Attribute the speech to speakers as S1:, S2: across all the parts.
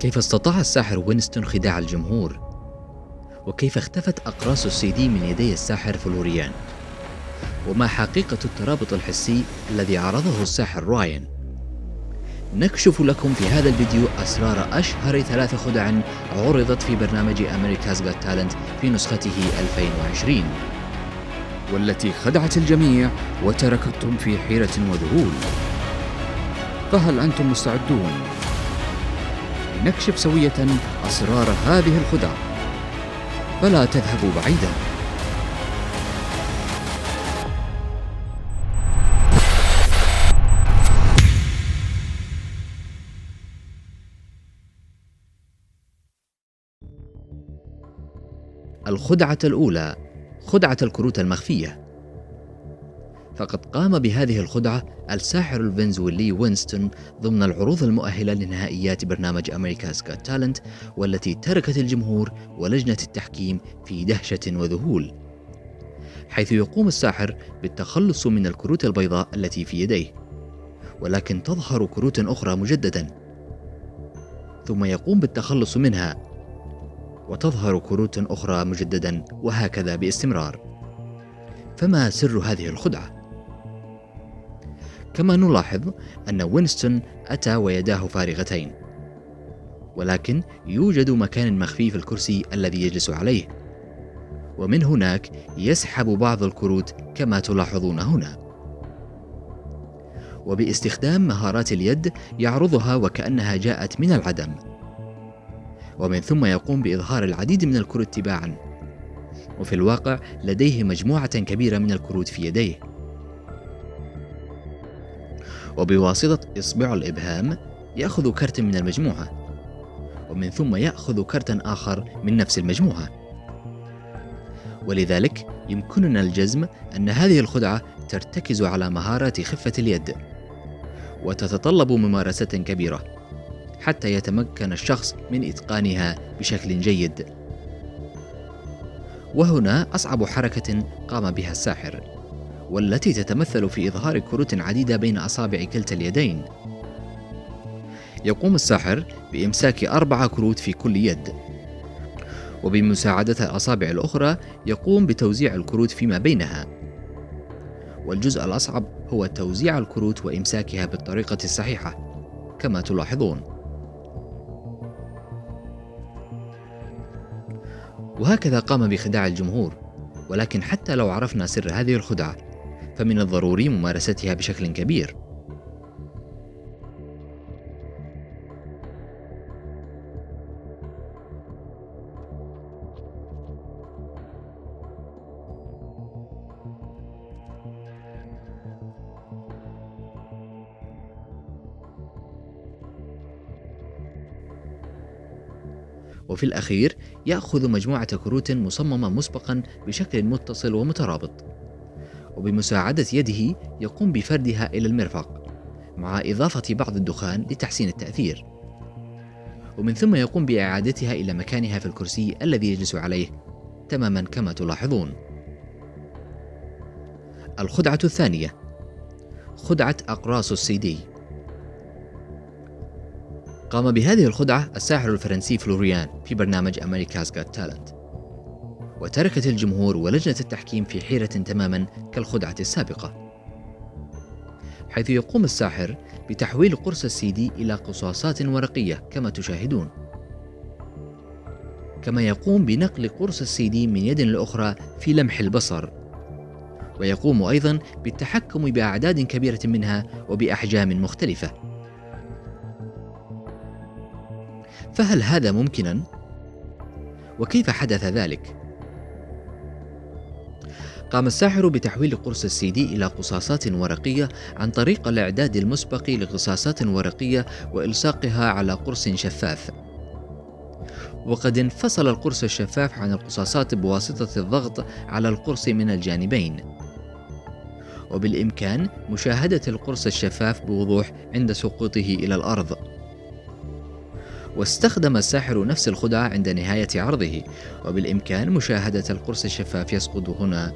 S1: كيف استطاع الساحر وينستون خداع الجمهور؟ وكيف اختفت أقراص السي دي من يدي الساحر فلوريان؟ وما حقيقة الترابط الحسي الذي عرضه الساحر راين؟ نكشف لكم في هذا الفيديو أسرار أشهر 3 خدع عرضت في برنامج أمريكا's Got Talent في نسخته 2020، والتي خدعت الجميع وتركتهم في حيرة وذهول. فهل أنتم مستعدون؟ نكشف سوية أسرار هذه الخدع، فلا تذهبوا بعيدا. الخدعة الأولى، خدعة الكروت المخفية. فقد قام بهذه الخدعة الساحر الفنزويلي وينستون ضمن العروض المؤهلة لنهائيات برنامج أمريكا's Got Talent، والتي تركت الجمهور ولجنة التحكيم في دهشة وذهول، حيث يقوم الساحر بالتخلص من الكروت البيضاء التي في يديه، ولكن تظهر كروت أخرى مجددا، ثم يقوم بالتخلص منها وتظهر كروت أخرى مجددا، وهكذا باستمرار. فما سر هذه الخدعة؟ كما نلاحظ أن وينستون أتى ويداه فارغتين، ولكن يوجد مكان مخفي في الكرسي الذي يجلس عليه، ومن هناك يسحب بعض الكروت كما تلاحظون هنا، وباستخدام مهارات اليد يعرضها وكأنها جاءت من العدم، ومن ثم يقوم بإظهار العديد من الكروت تباعا، وفي الواقع لديه مجموعة كبيرة من الكروت في يديه، وبواسطة إصبع الإبهام يأخذ كرت من المجموعة، ومن ثم يأخذ كرتا آخر من نفس المجموعة. ولذلك يمكننا الجزم أن هذه الخدعة ترتكز على مهارات خفة اليد، وتتطلب ممارسة كبيرة حتى يتمكن الشخص من إتقانها بشكل جيد. وهنا أصعب حركة قام بها الساحر، والتي تتمثل في إظهار كروت عديدة بين أصابع كلتا اليدين. يقوم الساحر بإمساك 4 كروت في كل يد، وبمساعدة الأصابع الأخرى يقوم بتوزيع الكروت فيما بينها. والجزء الأصعب هو توزيع الكروت وإمساكها بالطريقة الصحيحة كما تلاحظون. وهكذا قام بخداع الجمهور، ولكن حتى لو عرفنا سر هذه الخدعة فمن الضروري ممارستها بشكل كبير. وفي الأخير يأخذ مجموعة كروت مصممة مسبقا بشكل متصل ومترابط، وبمساعدة يده يقوم بفردها إلى المرفق مع إضافة بعض الدخان لتحسين التأثير، ومن ثم يقوم بإعادتها إلى مكانها في الكرسي الذي يجلس عليه تماما كما تلاحظون. الخدعة الثانية، خدعة أقراص السي دي. قام بهذه الخدعة الساحر الفرنسي فلوريان في برنامج أمريكا's Got Talent، وتركت الجمهور ولجنة التحكيم في حيرة تماما كالخدعة السابقة، حيث يقوم الساحر بتحويل قرص السي دي إلى قصاصات ورقية كما تشاهدون، كما يقوم بنقل قرص السي دي من يد لأخرى في لمح البصر، ويقوم أيضا بالتحكم بأعداد كبيرة منها وبأحجام مختلفة. فهل هذا ممكنا؟ وكيف حدث ذلك؟ قام الساحر بتحويل قرص السي دي إلى قصاصات ورقية عن طريق الإعداد المسبق لقصاصات ورقية وإلصاقها على قرص شفاف، وقد انفصل القرص الشفاف عن القصاصات بواسطة الضغط على القرص من الجانبين، وبالإمكان مشاهدة القرص الشفاف بوضوح عند سقوطه إلى الأرض. واستخدم الساحر نفس الخدعة عند نهاية عرضه، وبالإمكان مشاهدة القرص الشفاف يسقط هنا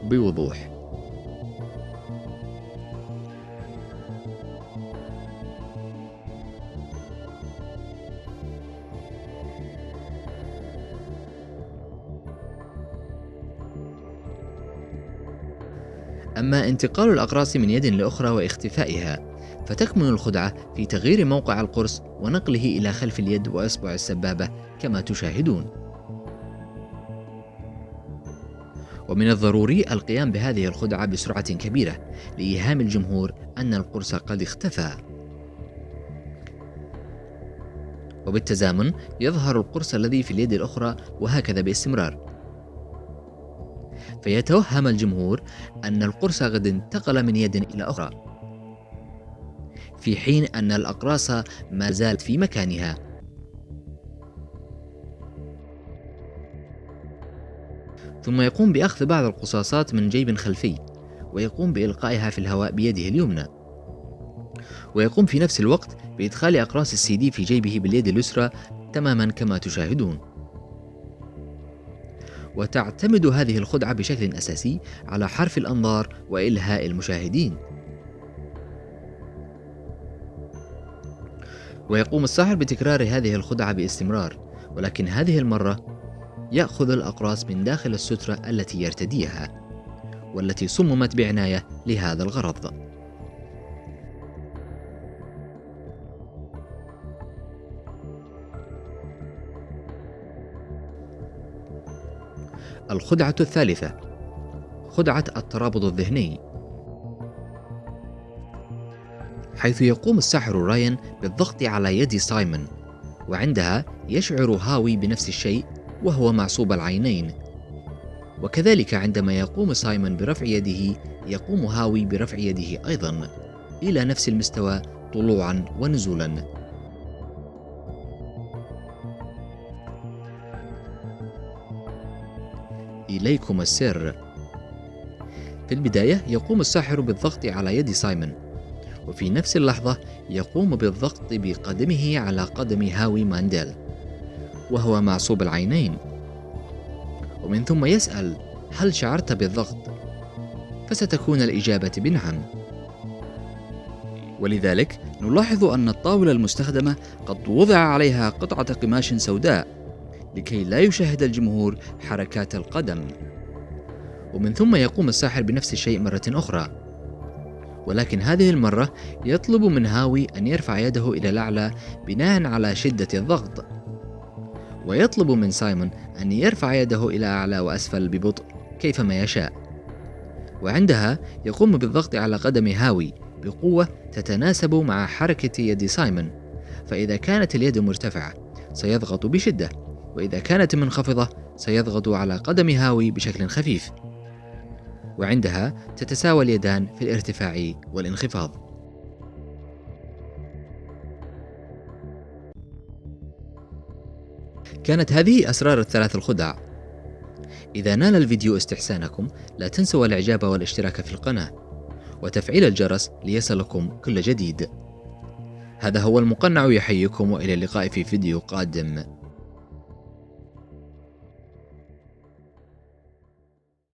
S1: بوضوح. أما انتقال الأقراص من يد لأخرى واختفائها، فتكمن الخدعة في تغيير موقع القرص ونقله إلى خلف اليد وإصبع السبابة كما تشاهدون. ومن الضروري القيام بهذه الخدعة بسرعة كبيرة لإيهام الجمهور أن القرص قد اختفى. وبالتزامن يظهر القرص الذي في اليد الأخرى وهكذا باستمرار، فيتوهم الجمهور أن القرص قد انتقل من يد إلى أخرى، في حين أن الأقراص ما زالت في مكانها. ثم يقوم بأخذ بعض القصاصات من جيب خلفي ويقوم بإلقائها في الهواء بيده اليمنى، ويقوم في نفس الوقت بإدخال أقراص السي دي في جيبه باليد اليسرى تماما كما تشاهدون. وتعتمد هذه الخدعة بشكل أساسي على حرف الأنظار وإلهاء المشاهدين. ويقوم الساحر بتكرار هذه الخدعة باستمرار، ولكن هذه المرة يأخذ الأقراص من داخل السترة التي يرتديها، والتي صممت بعناية لهذا الغرض. الخدعة الثالثة، خدعة الترابط الذهني، حيث يقوم الساحر رايان بالضغط على يد سايمون، وعندها يشعر هاوي بنفس الشيء وهو معصوب العينين. وكذلك عندما يقوم سايمون برفع يده، يقوم هاوي برفع يده أيضا إلى نفس المستوى طلوعا ونزولا. إليكم السر. في البداية يقوم الساحر بالضغط على يد سايمون، وفي نفس اللحظة يقوم بالضغط بقدمه على قدم هاوي مانديل وهو معصوب العينين، ومن ثم يسأل: هل شعرت بالضغط؟ فستكون الإجابة بنعم. ولذلك نلاحظ أن الطاولة المستخدمة قد وضع عليها قطعة قماش سوداء لكي لا يشاهد الجمهور حركات القدم. ومن ثم يقوم الساحر بنفس الشيء مرة أخرى، ولكن هذه المرة يطلب من هاوي أن يرفع يده إلى الأعلى بناء على شدة الضغط، ويطلب من سايمون أن يرفع يده إلى أعلى وأسفل ببطء كيفما يشاء. وعندها يقوم بالضغط على قدم هاوي بقوة تتناسب مع حركة يد سايمون، فإذا كانت اليد مرتفعة سيضغط بشدة، وإذا كانت منخفضة سيضغط على قدم هاوي بشكل خفيف، وعندها تتساوى اليدان في الارتفاع والانخفاض. كانت هذه أسرار الثلاث الخدع. إذا نال الفيديو استحسانكم لا تنسوا الإعجاب والاشتراك في القناة وتفعيل الجرس ليصلكم كل جديد. هذا هو المقنع يحييكم، وإلى اللقاء في فيديو قادم.